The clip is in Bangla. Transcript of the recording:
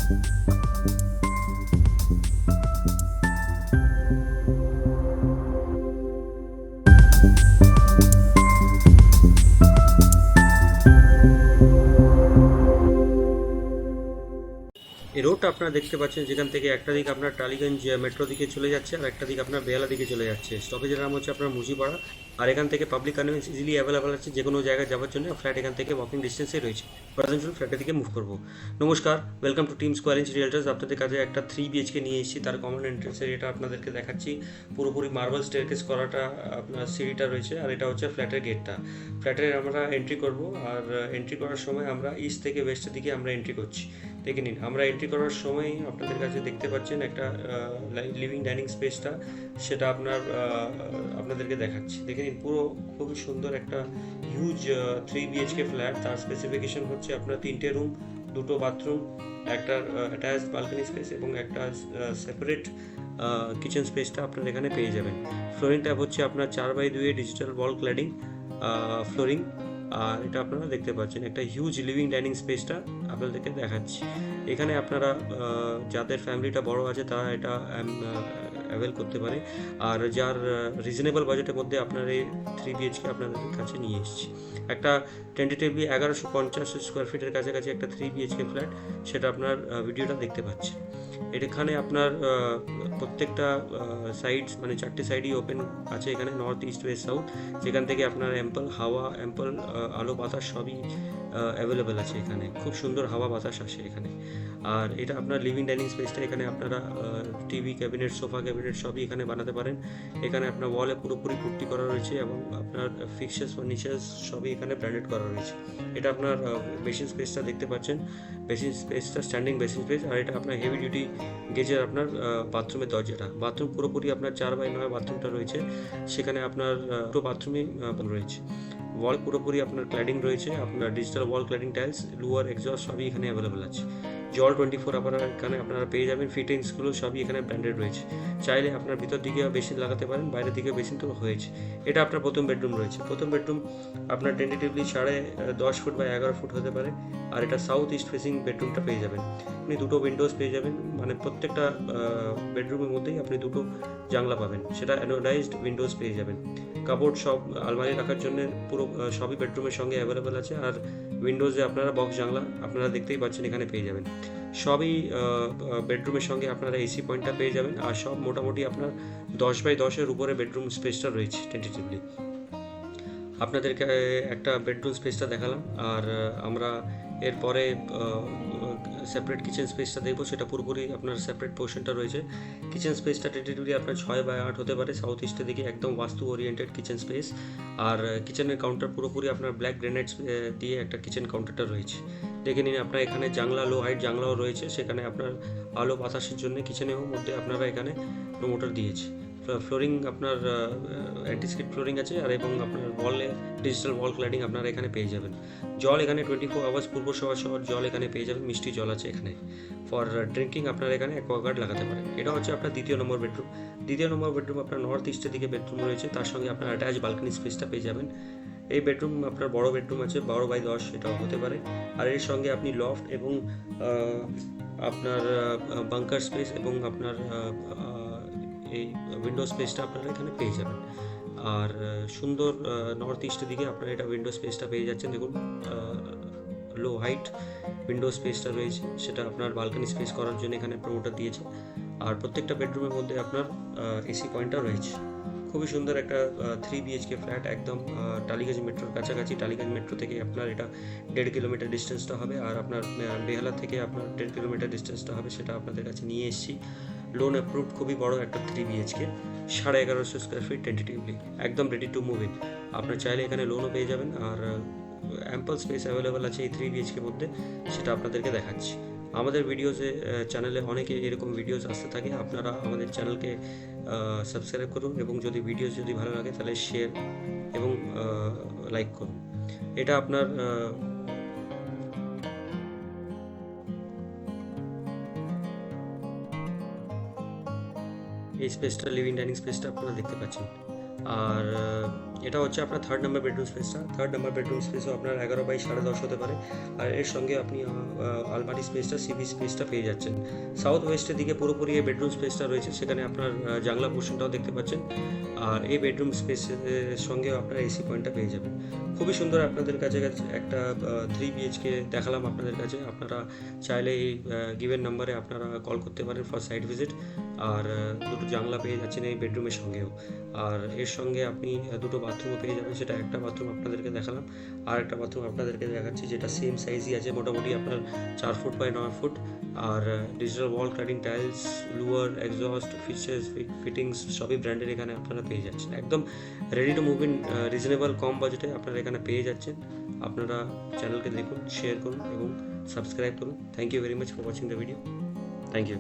এই রোডটা আপনারা দেখতে পাচ্ছেন, যেখান থেকে একটা দিক আপনার টালিগঞ্জ মেট্রো দিকে চলে যাচ্ছে আর একটা দিক আপনার বেহালা দিকে চলে যাচ্ছে। স্টপেজের নাম হচ্ছে আপনার মুজিপাড়া। আর এখান থেকে পাবলিক কনভেন্স ইজিলি অ্যাভেলেবল আছে, যে কোনো জায়গায় যাওয়ার জন্য ফ্ল্যাট এখান থেকে ওয়াকিং ডিস্টেন্সে রয়েছে। প্রধান ফ্ল্যাটের দিকে মুভ করবো। নমস্কার, welcome to team square inch realtors. আপনাদের কাছে একটা 3 BHK নিয়ে এসেছি, তার কমন এন্ট্রেন্সের এটা আপনাদেরকে দেখাচ্ছি। পুরোপুরি মার্বেল স্টেয়ারকেস করাটা আপনার সিঁড়িটা রয়েছে, আর এটা হচ্ছে ফ্ল্যাটের গেটটা। ফ্ল্যাটের আমরা এন্ট্রি করব, আর এন্ট্রি করার সময় আমরা ইস্ট থেকে ওয়েস্টের দিকে আমরা এন্ট্রি করছি। দেখে নিন, আমরা এন্ট্রি করার সময় আপনাদের কাছে দেখতে পাচ্ছেন একটা লিভিং ডাইনিং স্পেসটা, সেটা আপনাদেরকে দেখাচ্ছি। দেখে নিন, পুরো খুবই সুন্দর একটা হিউজ 3 BHK ফ্ল্যাট। তার স্পেসিফিকেশন হচ্ছে আপনার 3টে রুম, 2টো বাথরুম, একটা অ্যাটাচ বালকনি স্পেস এবং একটা সেপারেট কিচেন স্পেসটা আপনারা এখানে পেয়ে যাবেন। ফ্লোরিং ট্যাব হচ্ছে আপনার 4x2 ডিজিটাল ওয়াল ক্ল্যাডিং ফ্লোরিং। আর এটা আপনারা দেখতে পাচ্ছেন একটা হিউজ লিভিং ডাইনিং স্পেসটা আপনাদেরকে দেখাচ্ছি। এখানে আপনারা যাদের ফ্যামিলিটা বড় আছে তারা এটা অ্যাভেল করতে পারে। আর যার রিজনেবল বাজেটের মধ্যে আপনার এই 3 BHK আপনাদের কাছে নিয়ে এসেছি। একটা টেন্টেটিভলি 1150 স্কোয়ার ফিটের কাছাকাছি একটা 3 BHK ফ্ল্যাট, সেটা আপনার ভিডিওটা দেখতে পাচ্ছেন। এখানে আপনার প্রত্যেকটা সাইডস মানে 4টে সাইডই ওপেন আছে এখানে, নর্থ, ইস্ট, ওয়েস্ট, সাউথ, যেখান থেকে আপনার অ্যাম্পল হাওয়া, অ্যাম্পল আলো বাতাস সবই অ্যাভেলেবেল আছে এখানে। খুব সুন্দর হাওয়া বাতাস আসে এখানে। আর এটা আপনার লিভিং ডাইনিং স্পেসটা, এখানে আপনারা টিভি ক্যাবিনেট, সোফা ক্যাবিনেট সবই এখানে বানাতে পারেন। এখানে আপনার ওয়ালে পুরোপুরি পুট্টি করা রয়েছে এবং আপনার ফিক্সার্স ফার্নিচার্স সবই এখানে ব্র্যান্ডেড করা রয়েছে। এটা আপনার বেসিন স্পেসটা দেখতে পাচ্ছেন, বেসিন স্পেসটা স্ট্যান্ডিং বেসিন স্পেস। আর এটা আপনার হেভি ডিউটি গেজের আপনার বাথরুমের দরজাটা। বাথরুম পুরোপুরি আপনার 4x9 বাথরুমটা রয়েছে, সেখানে আপনার দুটো বাথরুমই রয়েছে। ওয়াল পুরোপুরি আপনার ক্ল্যাডিং রয়েছে, আপনার ডিজিটাল ওয়াল ক্ল্যাডিং টাইলস, লোয়ার এক্সস্ট সবই এখানে অ্যাভেলেবেল আছে। জল 24 আপনারা এখানে আপনারা পেয়ে যাবেন। ফিটিংসগুলো সবই এখানে ব্র্যান্ডেড রয়েছে। চাইলে আপনার ভিতর দিকে বেসিন লাগাতে পারেন, বাইরের দিকে বেসিন তো হয়েছে। এটা আপনার প্রথম বেডরুম রয়েছে। প্রথম বেডরুম আপনার টেন্টেটিভলি 10.5 ফুট বা 11 ফুট হতে পারে। আর এটা সাউথ ইস্ট ফেসিং বেডরুমটা পেয়ে যাবেন। আপনি দুটো উইন্ডোজ পেয়ে যাবেন, মানে প্রত্যেকটা বেডরুমের মধ্যেই আপনি দুটো জানলা পাবেন, সেটা অ্যানোডাইজড উইন্ডোজ পেয়ে যাবেন। কাপড় সব আলমারি রাখার জন্য পুরো সবই বেডরুমের সঙ্গে অ্যাভেলেবেল আছে। আর উইন্ডোজে আপনারা বক্স জানলা আপনারা দেখতেই পাচ্ছেন এখানে পেয়ে যাবেন। সবই বেডরুমের সঙ্গে আপনারা এসি পয়েন্টটা পেয়ে যাবেন। আর সব মোটামুটি আপনার 10x10 উপরে বেডরুম স্পেসটা রয়েছে টেন্টেটিভলি। আপনাদেরকে একটা বেডরুম স্পেসটা দেখালাম। আর আমরা এরপরে সেপারেট কিচেন স্পেসটা দেখবো, সেটা পুরোপুরি আপনার সেপারেট পোর্শনটা রয়েছে। কিচেন স্পেসটা টেন্টেটিভলি আপনার 6x8 হতে পারে, সাউথ ইস্টের দিকে একদম বাস্তু ওরিয়েন্টেড কিচেন স্পেস। আর কিচেনের কাউন্টার পুরোপুরি আপনার ব্ল্যাক গ্রেনাইট দিয়ে একটা কিচেন কাউন্টারটা রয়েছে। দেখে নিন, আপনার এখানে জানলা, লো হাইট জানলাও রয়েছে, সেখানে আপনার আলো বাতাসের জন্য কিচেনের মধ্যে আপনারা এখানে প্রোমোটার দিয়েছে। ফ্লোরিং আপনার অ্যান্টিস্কিড ফ্লোরিং আছে, আর এবং আপনার ওয়ালে ডিজিটাল ওয়াল ক্ল্যাডিং আপনারা এখানে পেয়ে যাবেন। জল এখানে 24 আওয়ার্স পূর্ব সহ জল এখানে পেয়ে যাবেন, মিষ্টি জল আছে এখানে। ফর ড্রিঙ্কিং আপনারা এখানে অ্যাকোয়াগার্ড লাগাতে পারেন। এটা হচ্ছে আপনার দ্বিতীয় নম্বর বেডরুম। দ্বিতীয় নম্বর বেডরুম আপনার নর্থ ইস্টের দিকে বেডরুম রয়েছে, তার সঙ্গে আপনার অ্যাটাচ বালকনি স্পেসটা পেয়ে যাবেন। এই বেডরুম আপনার বড় বেডরুম আছে, 12x10 এটাও হতে পারে। আর এর সঙ্গে আপনি লফট এবং আপনার বাঙ্কার স্পেস এবং আপনার এই উইন্ডো স্পেসটা আপনারা এখানে পেয়ে যাবেন। আর সুন্দর নর্থ ইস্টের দিকে আপনারা এটা উইন্ডো স্পেসটা পেয়ে যাচ্ছেন। দেখুন, লো হাইট উইন্ডো স্পেসটা রয়েছে, সেটা আপনার বালকনি স্পেস করার জন্য এখানে প্রমোটার দিয়েছে। আর প্রত্যেকটা বেডরুমের মধ্যে আপনার এসি পয়েন্টটা রয়েছে। খুবই সুন্দর একটা 3 BHK ফ্ল্যাট, একদম টালিগঞ্জ মেট্রোর কাছাকাছি। টালিগঞ্জ মেট্রো থেকে আপনার এটা 1.5 কিলোমিটার ডিস্টেন্সটা হবে। আর আপনার বেহালা থেকে আপনার 1.5 কিলোমিটার ডিস্টেন্সটা হবে, সেটা আপনাদের কাছে নিয়ে এসেছি। লোন অ্যাপ্রুভড, খুবই বড় একটা 3 BHK, 1150 স্কোয়ার ফিট টেন্টেটিভলি, একদম রেডি টু মুভ ইন। আপনার চাইলে এখানে লোনও পেয়ে যাবেন। আর অ্যাম্পল স্পেস অ্যাভেলেবেল আছে এই 3 BHK মধ্যে, সেটা আপনাদেরকে দেখাচ্ছি। আমাদের ভিডিওসে চ্যানেলে অনেকে এরকম ভিডিওস আসতে থাকে। আপনারা আমাদের চ্যানেলকে সাবস্ক্রাইব করুন এবং যদি ভিডিওস যদি ভালো লাগে তাহলে শেয়ার এবং লাইক করুন। এটা আপনার এই স্পেসটা, লিভিং ডাইনিং স্পেসটা আপনারা দেখতে পাচ্ছেন। আর এটা হচ্ছে আপনার থার্ড নাম্বার বেডরুম স্পেসও আপনার 11 বাই 10.5 হতে পারে। আর এর সঙ্গে আপনি আলমারি স্পেসটা, সিভি স্পেসটা পেয়ে যাচ্ছেন। সাউথ ওয়েস্টের দিকে পুরোপুরি এই বেডরুম স্পেসটা রয়েছে, সেখানে আপনার জানলা পোর্শনটাও দেখতে পাচ্ছেন। আর এই বেডরুম স্পেসের সঙ্গেও আপনারা এসি পয়েন্টটা পেয়ে যাবেন। খুবই সুন্দর আপনাদের কাছে একটা 3 BHK দেখালাম আপনাদের কাছে। আপনারা চাইলে এই গিভেন নাম্বারে আপনারা কল করতে পারেন ফর সাইট ভিজিট। আর দুটো জানলা পেয়ে যাচ্ছেন এই বেডরুমের সঙ্গেও। আর এর সঙ্গে আপনি দুটো বাথরুমও পেয়ে যাবেন। সেটা একটা বাথরুম আপনাদেরকে দেখালাম, আর একটা বাথরুম আপনাদেরকে দেখাচ্ছি যেটা সেম সাইজই আছে, মোটামুটি আপনার 4 ফুট বাই 9 ফুট। আর digital wall cladding tiles, louvre, exhaust, fittings সবই ব্র্যান্ডের এখানে আপনারা পেয়ে যাচ্ছেন। একদম ready to move in, reasonable কম বাজেটে আপনারা এখানে পেয়ে যাচ্ছেন। আপনারা চ্যানেলকে দেখুন, শেয়ার করুন এবং সাবস্ক্রাইব করুন। Thank you very much for watching the video. Thank you.